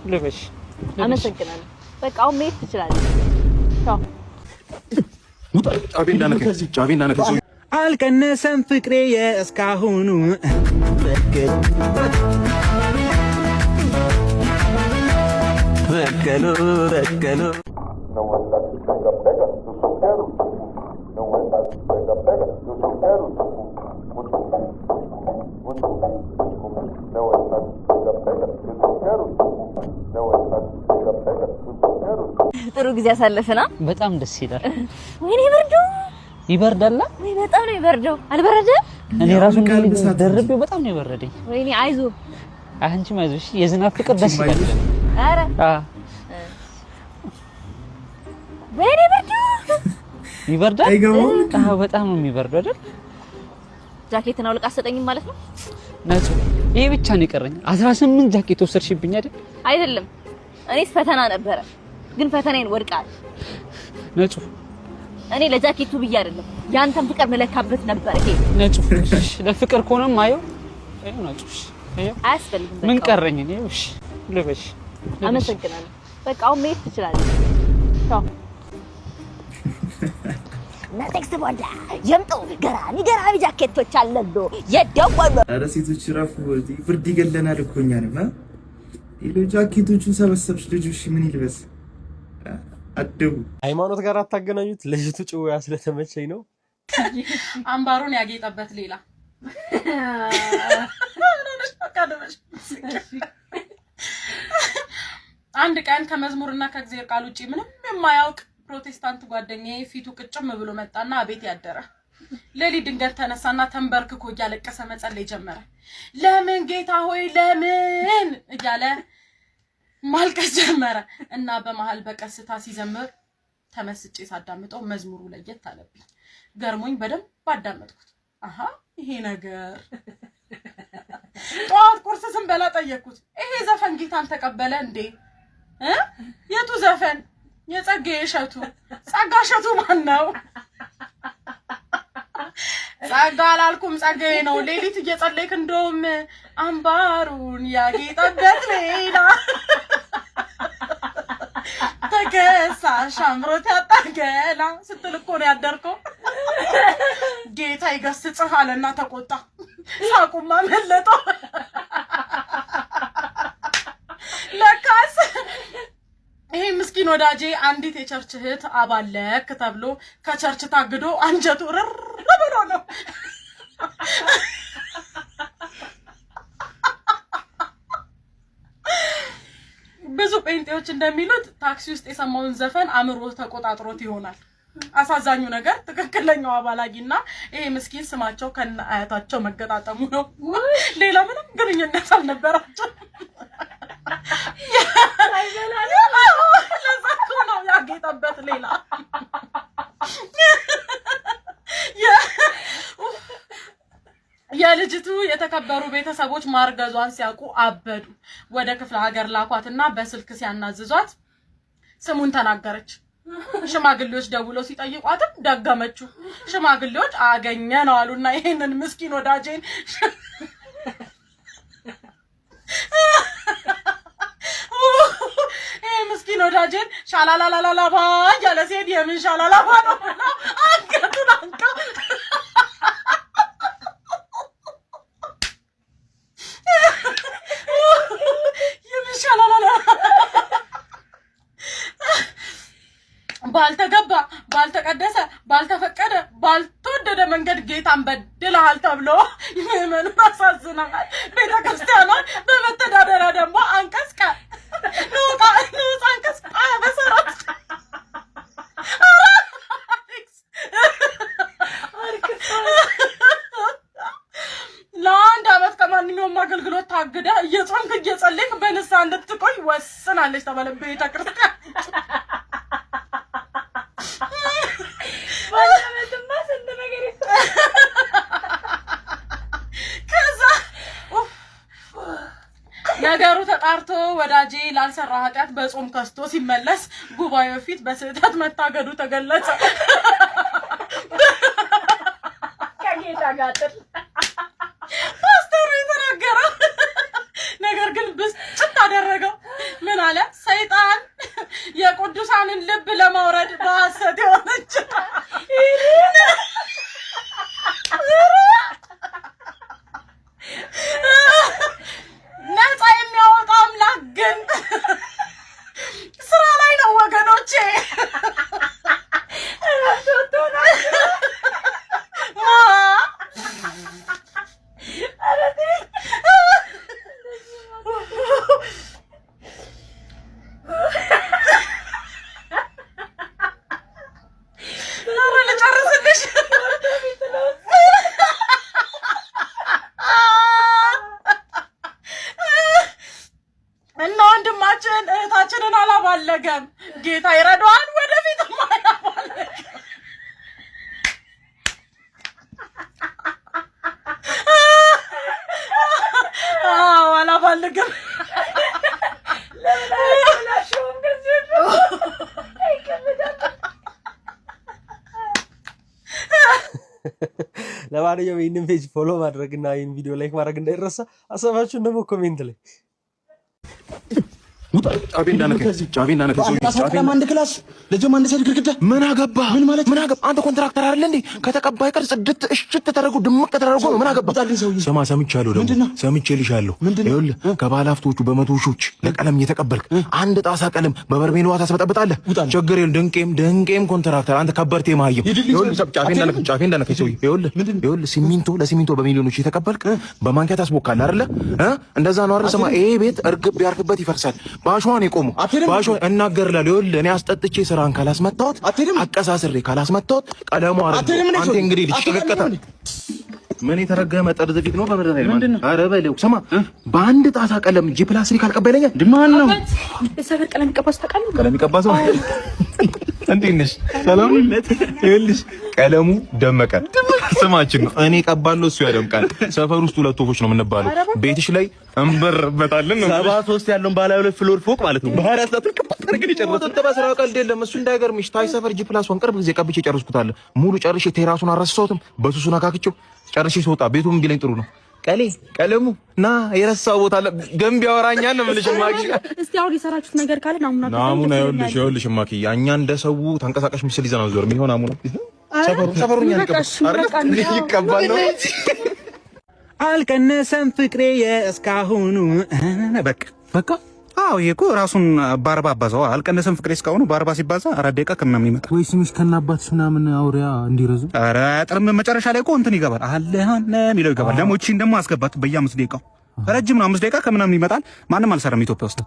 ልበሽ አመሰግናለሁ በቃ አሁን መሄድ ትችላለህ ቻው ጫቤ እንዳነከ አልቀነሰም ፍቅሬ እስካሁኑ በቀሉ ጥሩ ጊዜ አሳለፈና በጣም ደስ ይላል ወይኔ በርዶ ይበርዳል ወይ በጣም ነው ይበርደው አልበረደም እኔ ራሱን ደርቤው በጣም ነው ይበረደኝ ወይኔ አይዞ አንቺም አይዞሽ የዝናብ ፍቅር ደስ ይላል አረ ወይኔ በርዶ ይበርዳል አዎ በጣም ነው የሚበርደው አይደል ጃኬትን አውልቅ አሰጠኝም ማለት ነው ነጹ ይሄ ብቻ ነው የቀረኝ 18 ጃኬት ወሰርሽብኝ አይደለም እኔስ ፈተና ነበረ ግን ፈተናዬን ወድቃል ነጹ እኔ ለጃኬቱ ብዬ አይደለም ያንተን ፍቅር መለካበት ነበር ይሄ ነጹ ለፍቅር ኮንም አየው ነጹ አያስፈልግም ምን ቀረኝ ነው እሺ ልበሽ አመሰግናለሁ በቃ አሁን መሄድ ትችላለህ ቻው ነቴክስት ቦንዳ የምጡ ገራሚ ጃኬቶች አለሉ የደወሉ አረ ሴቶች ረፉ ፍርድ ይገለናል እኮ እኛንም ይሉ ጃኬቶቹን ሰበሰብሽ ልጅሽ ምን ይልበስ አደቡ ሃይማኖት ጋር አታገናኙት ለጅቱ ጭውያ ስለተመቸኝ ነው አምባሩን ያጌጠበት ሌላ አንድ ቀን ከመዝሙርና ከእግዚአብሔር ቃል ውጪ ምንም የማያውቅ ፕሮቴስታንት ጓደኛዬ ፊቱ ቅጭም ብሎ መጣና አቤት ያደረ ለሊ ድንገት ተነሳና ተንበርክኮ እያለቀሰ መጸለይ ጀመረ ለምን ጌታ ሆይ ለምን እያለ ማልቀስ ጀመረ እና በመሃል በቀስታ ሲዘምር ተመስጬ ሳዳምጠው መዝሙሩ ለየት አለብኝ ገርሞኝ በደንብ አዳመጥኩት አሃ ይሄ ነገር ጧት ቁርስ ስንበላ ጠየቅኩት ይሄ ዘፈን ጌታን ተቀበለ እንዴ የቱ ዘፈን የጸጋዬ እሸቱ ጸጋ እሸቱ ማን ነው ጸጋ አላልኩም ጸጋዬ ነው ሌሊት እየጸለይክ እንደውም አምባሩን ያጌጠበት ሌላ ተከሳሽ አምሮት ያጣገላ ስትል እኮ ነው ያደርከው ጌታ ይገስጽህ አለና ተቆጣ ሳቁማ መለጠው ለካስ ይሄ ምስኪን ወዳጄ አንዲት የቸርች እህት አባለክ ተብሎ ከቸርች ታግዶ አንጀቱ ረር ብሎ ነው ብዙ ጴንጤዎች እንደሚሉት ታክሲ ውስጥ የሰማውን ዘፈን አምሮ ተቆጣጥሮት ይሆናል አሳዛኙ ነገር ትክክለኛው አባላጊና ይሄ ምስኪን ስማቸው ከነ አያታቸው መገጣጠሙ ነው ሌላ ምንም ግንኙነት አልነበራቸው ለዛኮ ነው ያጌጠበት ሌላ የልጅቱ የተከበሩ ቤተሰቦች ማርገዟን ሲያውቁ አበዱ ወደ ክፍለ ሀገር ላኳትና በስልክ ሲያናዝዟት ስሙን ተናገረች ሽማግሌዎች ደውለው ሲጠይቋትም ደገመችው ሽማግሌዎች አገኘ ነው አሉና ይሄንን ምስኪን ወዳጄን ምስኪን ወዳጄን ሻላላላላባ ያለ ሲሄድ የምን ሻላላባ ነው አንገቱን አንቀ የምን ሻላላላ ባልተገባ ባልተቀደሰ ባልተፈቀደ ባልተወደደ መንገድ ጌታን በድለሃል ተብሎ የመኑን አሳዝናል ቤተክርስቲያኗን በመተዳደሪያ ደግሞ አንቀስቀ ኑቃ ኑስ አንቀስቀ በሰራት ለአንድ ዓመት ከማንኛውም አገልግሎት ታግዳ እየጾምክ እየጸለይክ በንስሐ እንድትቆይ ወስናለች ተባለ ቤተክርስቲያን ነገሩ ተጣርቶ ወዳጄ ላልሰራ ኃጢያት በጾም ከስቶ ሲመለስ ጉባኤው ፊት በስህተት መታገዱ ተገለጸ ከጌታ ጋር ፓስተሩ የተናገረው ነገር ግን ብስጭት አደረገው ምን ሰይጣን የቅዱሳንን ልብ ለማውረድ በሐሰት የሆነች ነፃ የሚያወጣ አምላክ ግን ስራ ላይ ነው ወገኖቼ። እና ወንድማችን እህታችንን አላባለገም። ጌታ ይረዳዋል። ወደፊት ማያባለገ አላባለገም። ለማንኛውም ይህንን ፔጅ ፎሎ ማድረግና ይህን ቪዲዮ ላይክ ማድረግ እንዳይረሳ። ሀሳባችሁን ደግሞ ኮሜንት ላይ ጫቤ እንዳነከ አንድ ክላስ ለጀማ አንድ ሰይድ ግድግዳ ምን አገባ? ምን አገባ? አንተ ኮንትራክተር አይደል እንዴ? ከተቀባይ ቀር ጽድት እሽት ተደረጉ ድምቅ ተደረጉ ነው። ምን አገባ? ስማ ሰምቻለሁ፣ ደግሞ ሰምቼልሻለሁ። ይኸውልህ ከባለ ሀብቶቹ በመቶ ሺዎች ለቀለም እየተቀበልክ አንድ ጣሳ ቀለም በበርሜል ውሃ ታስበጠብጣለህ። ችግር የለም። ድንቄም ኮንትራክተር አንተ ከበርቴ ማየው። ይኸውልህ ጫፌ እንዳነከ ሰውዬ ይኸውልህ ለሲሚንቶ በሚሊዮኖች እየተቀበልክ በማንኪያ ታስቦካለህ አይደለ? እንደዛ ነው አይደል? ስማ ይሄ ቤት እርግብ ቢያርፍበት ይፈርሳል። ባሽዋን የቆሙ ባሽዋን እናገርላለሁ። ይኸውልህ እኔ አስጠጥቼ ስራን ካላስመጣሁት አቀሳስሬ ካላስመጣሁት ቀለሙ አይደል አንተ እንግዲህ ልትሽቀቀጣ ምን የተረገመ ጠርዝ ፊት ነው በመረዳ ይልማል። አረ በለው ስማ በአንድ ጣሳ ቀለም ጂ+3 ካልቀበለኛ ድማን ነው የሰፈር ቀለም ይቀባስ ተቃል ቀለም ይቀባስ እንዴት ነሽ? ሰላም ነሽ? ይኸውልሽ ቀለሙ ደመቀ ስማችን ነው። እኔ ቀባለሁ እሱ ያደምቃል። ሰፈር ውስጥ ሁለት ወፎች ነው የምንባለው። ቤትሽ ላይ እንበርበታለን ነው 73 ያለውን ባለ 2 ፍሎር ፎቅ ማለት ነው። ባህር ያስታጥቅ ግን ይጨርሱ ተባስራ ቀልድ የለም። እሱ እንዳይገርምሽ ታይ ሰፈር ጂ+1 ቅርብ ጊዜ ቀብቼ ጨርስኩታል። ሙሉ ጨርሼ ቴራሱን አረሳሁትም በሱሱን አካክቼው ጨርሼ ስወጣ ቤቱም ቢለኝ ጥሩ ነው። ቀለሙ ና የረሳው ቦታ ገንቢ ያወራኛል ነው የምልሽ። ማኪ እስቲ አሁን የሰራችሁት ነገር ካለ ናሙና ይኸውልሽ ማኪ እኛ እንደ ሰው ተንቀሳቃሽ ምስል ይዘና ዞር የሚሆን አሙና ሰፈሩኛ ይቀባል ነው። አልቀነሰም ፍቅሬ እስካሁኑ በቃ አዎ ይሄ እኮ ራሱን በ40 አባዛው አልቀነሰም ፍቅሬ እስካሁኑ በ40 ሲባዛ 4 ደቂቃ ከምናምን ይመጣ ወይ ስምሽ ከናባትሽ ምናምን አውሪያ እንዲረዙ። ኧረ ጥርም መጨረሻ ላይ እኮ እንትን ይገባል አለሃነ የሚለው ይገባል። ደግሞ እቺን ደግሞ አስገባት በየ5 ደቂቃው ረጅም ነው 5 ደቂቃ ከምናምን ይመጣል። ማንም አልሰራም ኢትዮጵያ ውስጥ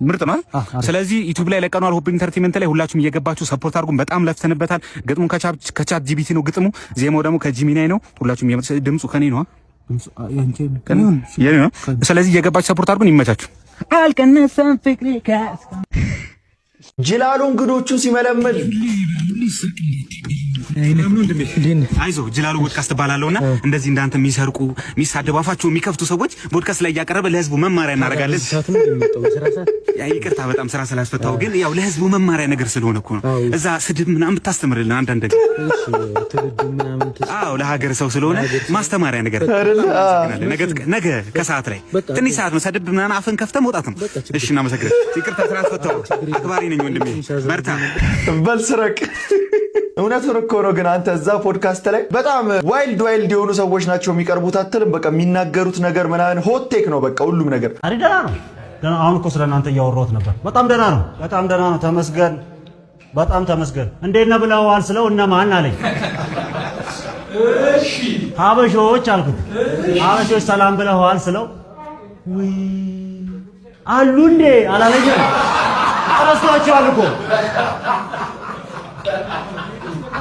ምርጥ ነው። ስለዚህ ዩቲዩብ ላይ ለቀናል ሆፕ ኢንተርቴይንመንት ላይ ሁላችሁም እየገባችሁ ሰፖርት አድርጉን። በጣም ለፍተንበታል። ግጥሙ ከቻት ጂቢቲ ነው ግጥሙ፣ ዜማው ደግሞ ከጂሚናይ ነው። ሁላችሁም ድምጹ ከኔ ነው ስለዚህ እየገባችሁ ሰፖርት አድርጉን። ይመቻችሁ። አልቀነሰም ፍቅሬ ጅላሉ እንግዶቹን ሲመለመል አይዞህ ጅላሉ ፖድካስት ባላለውና እንደዚህ እንዳንተ የሚሰርቁ የሚሳደቡ አፋቸው የሚከፍቱ ሰዎች ፖድካስት ላይ ያቀረበ ለህዝቡ መማሪያ እናደርጋለን። ይቅርታ በጣም ስራ ስላስፈታው፣ ግን ያው ለህዝቡ መማሪያ ነገር ስለሆነ እኮ ነው። እዛ ስድብ ምናምን ብታስተምርልን አንዳንድ ነገር አዎ ለሀገር ሰው ስለሆነ ማስተማሪያ ነገር ነገ ከሰዓት ላይ ትንሽ ሰዓት ነው ሰድብ ምናምን አፍን ከፍተህ መውጣት ነው። እሺ እናመሰግናለን። ይቅርታ ስላስፈታው አክባሪ ነኝ ወንድሜ በርታ በልስረቅ እውነቱን እኮ ነው። ግን አንተ እዛ ፖድካስት ላይ በጣም ዋይልድ የሆኑ ሰዎች ናቸው የሚቀርቡት አትልም? በቃ የሚናገሩት ነገር ምናምን ሆት ቴክ ነው በቃ ሁሉም ነገር። አሪ ደህና ነው። አሁን እኮ ስለናንተ እያወራሁት ነበር። በጣም ደህና ነው። ተመስገን፣ በጣም ተመስገን። እንዴት ነህ ብለዋል ስለው እነማን አለኝ። እሺ ሀበሾች አልኩት። ሀበሾች ሰላም ብለዋል ስለው ወይ አሉ እንዴ አላለኝም። ረስቷቸዋል እኮ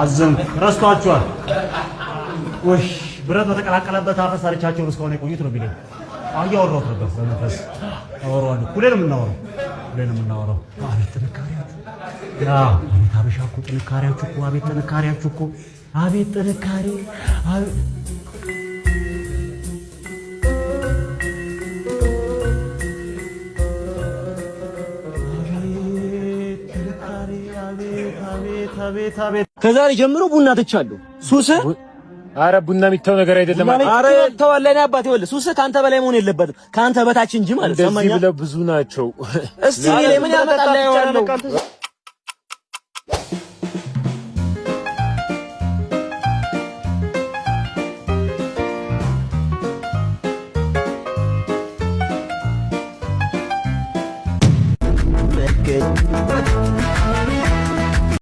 አዘንኩ። ረስቷቸዋል። ወይ ብረት በተቀላቀለበት አፈር ሰርቻቸው እስካሁን የቆዩት ነው ቢለኝ እያወራሁት ነበር። በመንፈስ አወራዋለሁ። ሁሌም የምናወራው አቤት ጥንካሬያችሁ፣ አቤት ሀበሻ እኮ ጥንካሬያችሁ እኮ አቤት ጥንካሬያችሁ እኮ አቤት ጥንካሬ ከዛሬ ጀምሮ ቡና ትቻለሁ። ሱስ አረ ቡና የሚተው ነገር አይደለም። አረ ተወለኔ አባቴ ወለ ሱስ ካንተ በላይ መሆን የለበትም ካንተ በታች እንጂ ማለት ሰማኛ። እንደዚህ ብለው ብዙ ናቸው። እስቲ እኔ ምን ያመጣል ያለው